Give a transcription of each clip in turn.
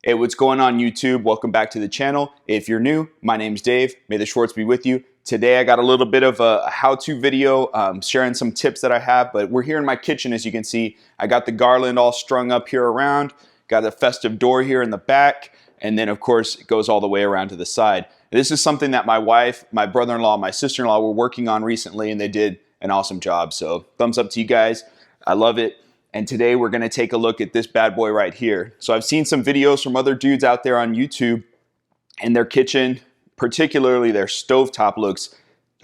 Hey, what's going on YouTube? Welcome back to the channel. If you're new, my name's Dave. May the Schwartz be with you. Today I got a little bit of a how-to video sharing some tips that I have, but we're here in my kitchen. As you can see, I got the garland all strung up here around, got a festive door here in the back, and then of course it goes all the way around to the side. This is something that my wife, my brother-in-law, my sister-in-law were working on recently, and they did an awesome job. So thumbs up to you guys. I love it. And today we're gonna take a look at this bad boy right here. So I've seen some videos from other dudes out there on YouTube, and their kitchen, particularly their stovetop, looks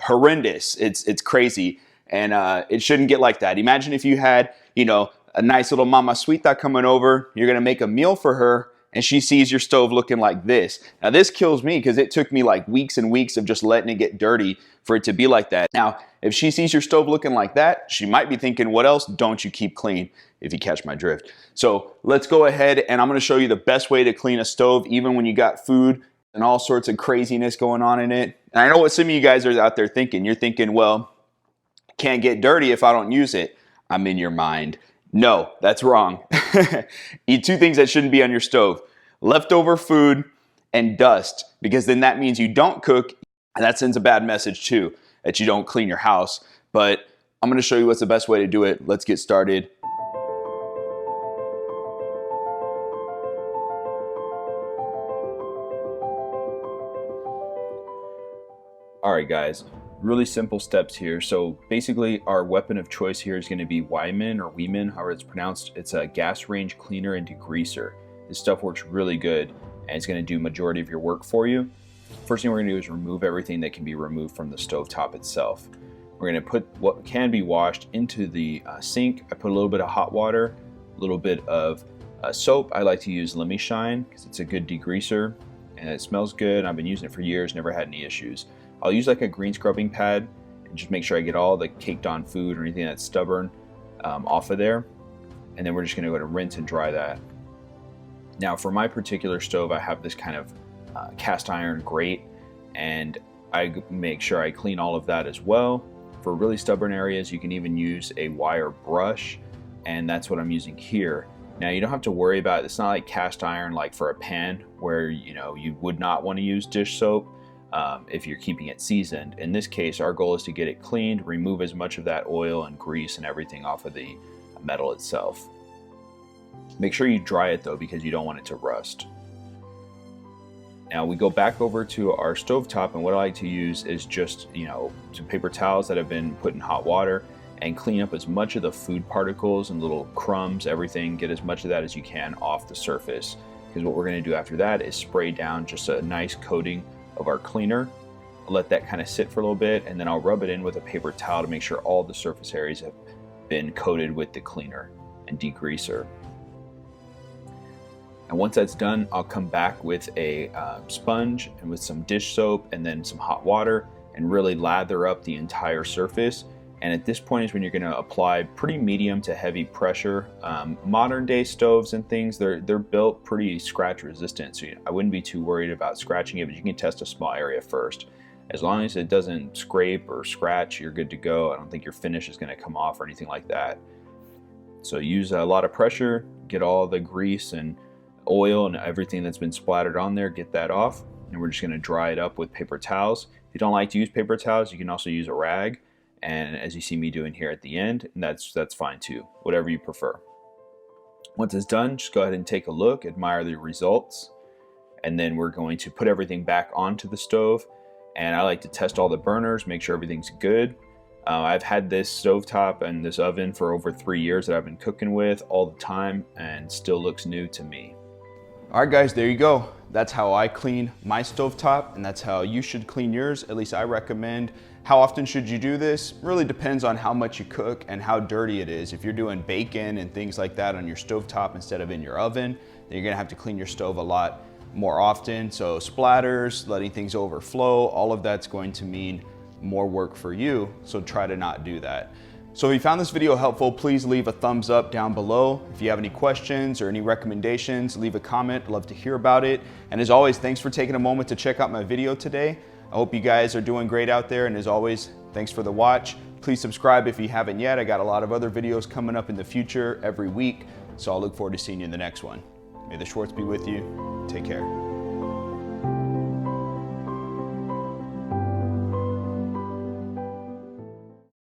horrendous. It's crazy, and it shouldn't get like that. Imagine if you had, you know, a nice little mama suita coming over, you're gonna make a meal for her, and she sees your stove looking like this. Now this kills me because it took me like weeks and weeks of just letting it get dirty for it to be like that. Now, if she sees your stove looking like that, she might be thinking, what else don't you keep clean, if you catch my drift. So let's go ahead and I'm gonna show you the best way to clean a stove, even when you got food and all sorts of craziness going on in it. And I know what some of you guys are out there thinking. You're thinking, well, can't get dirty if I don't use it. I'm in your mind. No, that's wrong. Eat two things that shouldn't be on your stove: leftover food and dust, because then that means you don't cook, and that sends a bad message too, that you don't clean your house. But I'm gonna show you what's the best way to do it. Let's get started. All right, guys, really simple steps here. So basically our weapon of choice here is gonna be Wyman or Weeman, however it's pronounced. It's a gas range cleaner and degreaser. This stuff works really good, and it's gonna do majority of your work for you. First thing we're gonna do is remove everything that can be removed from the stovetop itself. We're gonna put what can be washed into the sink. I put a little bit of hot water, a little bit of soap. I like to use Lemmy Shine because it's a good degreaser and it smells good. I've been using it for years, never had any issues. I'll use like a green scrubbing pad and just make sure I get all the caked on food or anything that's stubborn off of there. And then we're just gonna go to rinse and dry that. Now for my particular stove, I have this kind of cast iron grate, and I make sure I clean all of that as well. For really stubborn areas, you can even use a wire brush, and that's what I'm using here. Now you don't have to worry about it. It's not like cast iron like for a pan where you would not want to use dish soap if you're keeping it seasoned. In this case, our goal is to get it cleaned, remove as much of that oil and grease and everything off of the metal itself. Make sure you dry it though, because you don't want it to rust. Now we go back over to our stovetop, and what I like to use is just, some paper towels that have been put in hot water, and clean up as much of the food particles and little crumbs, everything, get as much of that as you can off the surface. Because what we're gonna do after that is spray down just a nice coating of our cleaner. I'll let that kind of sit for a little bit, and then I'll rub it in with a paper towel to make sure all the surface areas have been coated with the cleaner and degreaser. And once that's done, I'll come back with a sponge and with some dish soap and then some hot water and really lather up the entire surface. And at this point is when you're gonna apply pretty medium to heavy pressure. Modern day stoves and things, they're built pretty scratch resistant, so I wouldn't be too worried about scratching it, but you can test a small area first. As long as it doesn't scrape or scratch, you're good to go. I don't think your finish is gonna come off or anything like that. So use a lot of pressure, get all the grease and oil and everything that's been splattered on there, get that off, and we're just going to dry it up with paper towels. If you don't like to use paper towels, you can also use a rag, and as you see me doing here at the end, and that's fine too, whatever you prefer. Once it's done, just go ahead and take a look, admire the results, and then we're going to put everything back onto the stove. And I like to test all the burners, make sure everything's good. I've had this stovetop and this oven for over 3 years that I've been cooking with all the time, and still looks new to me. All right guys, there you go. That's how I clean my stovetop, and that's how you should clean yours. At least I recommend. How often should you do this? Really depends on how much you cook and how dirty it is. If you're doing bacon and things like that on your stovetop instead of in your oven, then you're gonna have to clean your stove a lot more often. So splatters, letting things overflow, all of that's going to mean more work for you. So try to not do that. So if you found this video helpful, please leave a thumbs up down below. If you have any questions or any recommendations, leave a comment. I'd love to hear about it. And as always, thanks for taking a moment to check out my video today. I hope you guys are doing great out there. And as always, thanks for the watch. Please subscribe if you haven't yet. I got a lot of other videos coming up in the future every week. So I'll look forward to seeing you in the next one. May the Schwartz be with you. Take care.